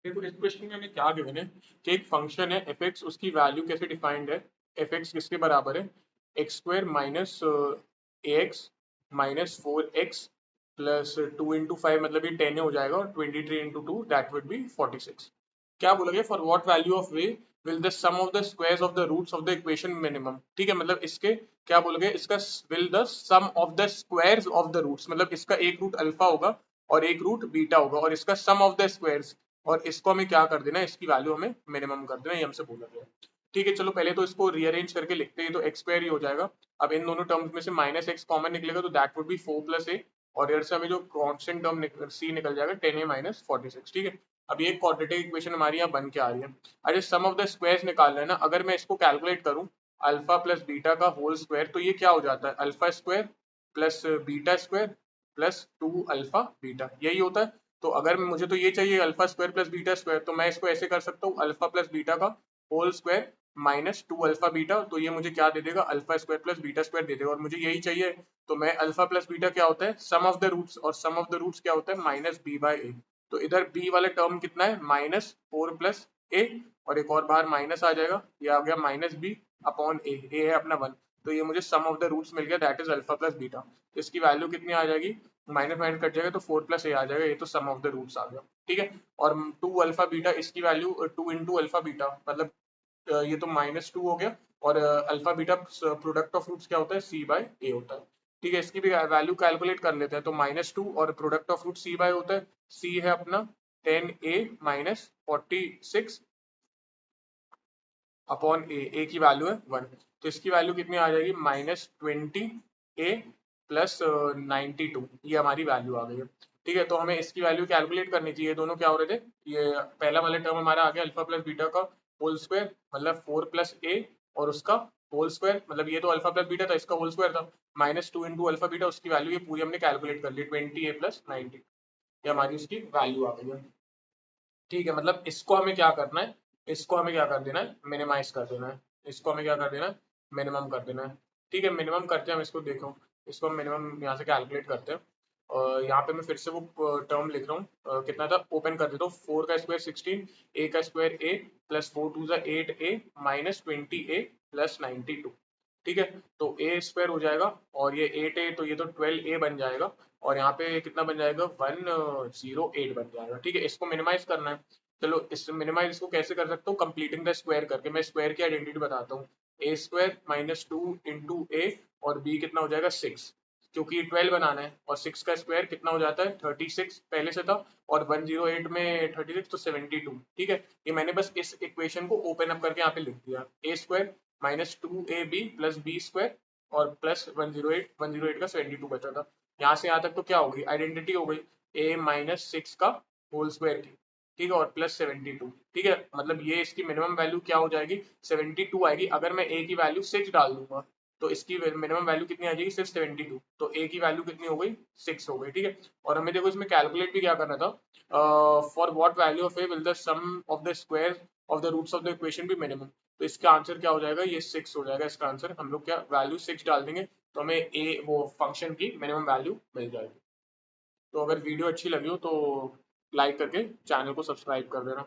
देखो इस क्वेश्चन में हमें क्या गिवन है कि एक फंक्शन है एफ एक्स, उसकी वैल्यू कैसे डिफाइंड है। एफ एक्स किसके बराबर है, X square minus A X minus 4x plus 2 into 5, मतलब ये 10 हो जाएगा, और 23 into 2 दैट वुड बी 46। क्या बोला गया, for what value of a will the sum of the squares of the roots of the equation minimum. ठीक है, मतलब इसके क्या बोला गया, इसका will the sum of the squares of the roots, मतलब इसका एक रूट अल्फा होगा और एक रूट बीटा होगा, और इसका सम ऑफ द स्क्वायर्स, और इसको हमें क्या कर देना है, इसकी वैल्यू हमें मिनिमम कर देना है, ये हमसे बोला गया। ठीक है, चलो पहले तो इसको रीअरेंज करके लिखते हैं, तो एक्स स्क्वायर ही हो जाएगा। अब इन दोनों टर्म्स में से माइनस एक्स कॉमन निकलेगा, तो दैट वुड बी 4 + a, और इधर से हमें जो कांस्टेंट टर्म सी निकल जाएगा 10a माइनस 46। ठीक है, अब ये क्वाड्रेटिक इक्वेशन हमारी यहाँ बन के आ रही है। अच्छा, सम ऑफ द स्क्वायर्स निकालना है ना, अगर मैं इसको कैलकुलेट करूँ अल्फा प्लस बीटा का होल स्क्वायर, तो ये क्या हो जाता है, alpha square plus beta square plus 2 alpha beta, यही होता है। तो अगर मुझे तो ये चाहिए alpha square plus beta square, तो मैं इसको ऐसे कर सकता हूँ, अल्फा प्लस बीटा का whole square minus 2 alpha beta, तो ये मुझे क्या दे देगा, alpha square plus beta square दे देगा, और मुझे यही चाहिए। तो मैं अल्फा प्लस बीटा क्या होता है, सम ऑफ द रूट्स, और सम ऑफ द रूट्स क्या होता है, माइनस बी बाई ए। तो इधर बी वाला टर्म कितना है, -4 + a, और एक और बाहर माइनस आ जाएगा, ये आ गया -b/a, ए है अपना 1। तो ये मुझे सम ऑफ द रूट्स मिल गया, that is alpha plus beta. तो इसकी वैल्यू कितनी आ जाएगी, माइनस माइनस कट जाएगा तो 4 + a आ जाएगा, ये तो सम ऑफ द रूट्स आ गया। ठीक है, और 2 अल्फा बीटा, इसकी वैल्यू 2 into अल्फा बीटा, मतलब ये तो -2 हो गया, और alpha beta product of roots क्या होता है, c/a होता है। ठीक है, इसकी भी वैल्यू कैलकुलेट कर लेते हैं, तो -2 और प्रोडक्ट ऑफ रूट c/a होता है, c है अपना 10a माइनस 46 अपॉन a की वैल्यू है 1, तो इसकी वैल्यू कितनी आ जाएगी, -20a प्लस 92, ये हमारी वैल्यू आ गई है। ठीक है, तो हमें इसकी वैल्यू कैलकुलेट करनी चाहिए, दोनों क्या हो रहे थे, ये पहला वाला टर्म हमारा आ गया अल्फा प्लस बीटा का होल स्क्वायर, मतलब 4 + a, और उसका होल स्क्वायर, मतलब ये तो अल्फा प्लस बीटा था, इसका होल स्क्वायर था, -2 into अल्फा बीटा, उसकी वैल्यू ये पूरी हमने कैलकुलेट कर ली 20a + 90, ये हमारी उसकी वैल्यू आ गई है। ठीक है, मतलब इसको हमें क्या करना है, इसको हमें क्या कर देना है, मिनिमाइज कर देना है, इसको हमें क्या कर देना है, मिनिमम कर देना है। ठीक है, मिनिमम करते हैं हम इसको, देखो इसको हम मिनिमम यहाँ से कैलकुलेट करते हैं, और यहाँ पे मैं फिर से वो टर्म लिख रहा हूँ, कितना था, ओपन कर देता हूँ, 4 का स्क्वायर 16, a का square 8 plus 4 × 2 = 8a minus 20a plus 92। ठीक है, तो ए स्क्वायर हो जाएगा, और ये 8a, तो ये तो 12a बन जाएगा, और यहाँ पे कितना बन जाएगा, 108 बन जाएगा। ठीक है, इसको मिनिमाइज करना है। चलो इस मिनिमाइज इसको कैसे कर सकता हूँ, कंप्लीटिंग द स्क्वायर करके, मैं स्क्वायर की आइडेंटिटी बताता हूँ, ए स्क्वायर -2 × a, और b कितना हो जाएगा 6, क्योंकि 12 बनाना है, और 6 का स्क्वायर कितना हो जाता है 36 पहले से था, और 108 में 36 तो 72। ठीक है, ये मैंने बस इस इक्वेशन को ओपन अप करके यहाँ पे लिख दिया, A square -2ab plus B square, और प्लस 108 का 72 बचा था। यहाँ से यहाँ तक तो क्या हो गई, आइडेंटिटी हो गई, a -6 का होल स्क्वायर की। ठीक है, और प्लस 72। ठीक है, मतलब ये इसकी मिनिमम वैल्यू क्या हो जाएगी, 72 आएगी। अगर मैं a की वैल्यू 6 डाल दूंगा, तो इसकी मिनिमम वैल्यू कितनी आ जाएगी, सिर्फ 72, तो a की वैल्यू कितनी हो गई, 6 हो गई। ठीक है, और हमें देखो इसमें कैलकुलेट भी क्या करना था, for what value of a will the sum of the square of the roots of the equation भी मिनिमम। तो इसका आंसर क्या हो जाएगा, ये 6 हो जाएगा इसका आंसर, हम लोग क्या वैल्यू 6 डाल देंगे, तो हमें ए वो फंक्शन की मिनिमम वैल्यू मिल जाएगी। तो अगर वीडियो अच्छी लगी हो तो लाइक करके चैनल को सब्सक्राइब कर देना।